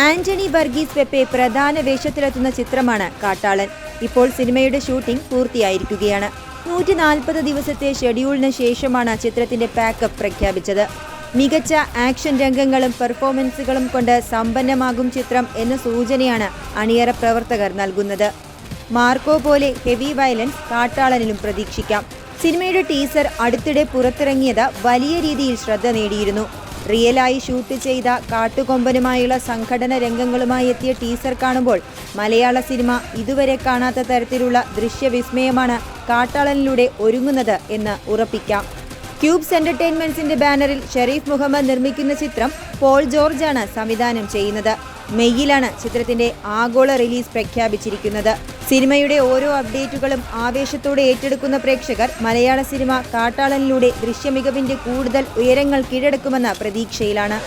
ആന്റണി വർഗീസ് പെപ്പെ പ്രധാന വേഷത്തിലെത്തുന്ന ചിത്രമാണ് കാട്ടാളൻ. ഇപ്പോൾ സിനിമയുടെ ഷൂട്ടിംഗ് പൂർത്തിയായിരിക്കുകയാണ്. 140 ദിവസത്തെ ഷെഡ്യൂളിന് ശേഷമാണ് ചിത്രത്തിന്റെ പാക്കപ്പ് പ്രഖ്യാപിച്ചത്. മികച്ച ആക്ഷൻ രംഗങ്ങളും പെർഫോമൻസുകളും കൊണ്ട് സമ്പന്നമാകും ചിത്രം എന്ന സൂചനയാണ് അണിയറ പ്രവർത്തകർ നൽകുന്നത്. മാർക്കോ പോലെ ഹെവി വയലൻസ് കാട്ടാളനിലും പ്രതീക്ഷിക്കാം. സിനിമയുടെ ടീസർ അടുത്തിടെ പുറത്തിറങ്ങിയത് വലിയ രീതിയിൽ ശ്രദ്ധ നേടിയിരുന്നു. റിയലായി ഷൂട്ട് ചെയ്ത കാട്ടുകൊമ്പനുമായുള്ള സംഘടന രംഗങ്ങളുമായി എത്തിയ ടീസർ കാണുമ്പോൾ മലയാള സിനിമ ഇതുവരെ കാണാത്ത തരത്തിലുള്ള ദൃശ്യവിസ്മയമാണ് കാട്ടാളനിലൂടെ ഒരുങ്ങുന്നത് എന്ന് ഉറപ്പിക്കാം. ക്യൂബ്സ് എന്റർടൈൻമെന്റ്സിന്റെ ബാനറിൽ ഷെരീഫ് മുഹമ്മദ് നിർമ്മിക്കുന്ന ചിത്രം പോൾ ജോർജാണ് സംവിധാനം ചെയ്യുന്നത്. മെയ്യിലാണ് ചിത്രത്തിന്റെ ആഗോള റിലീസ് പ്രഖ്യാപിച്ചിരിക്കുന്നത്. സിനിമയുടെ ഓരോ അപ്ഡേറ്റുകളും ആവേശത്തോടെ ഏറ്റെടുക്കുന്ന പ്രേക്ഷകർ മലയാള സിനിമ കാട്ടാളനിലൂടെ ദൃശ്യമികവിന്റെ കൂടുതൽ ഉയരങ്ങൾ കീഴടക്കുമെന്ന പ്രതീക്ഷയിലാണ്.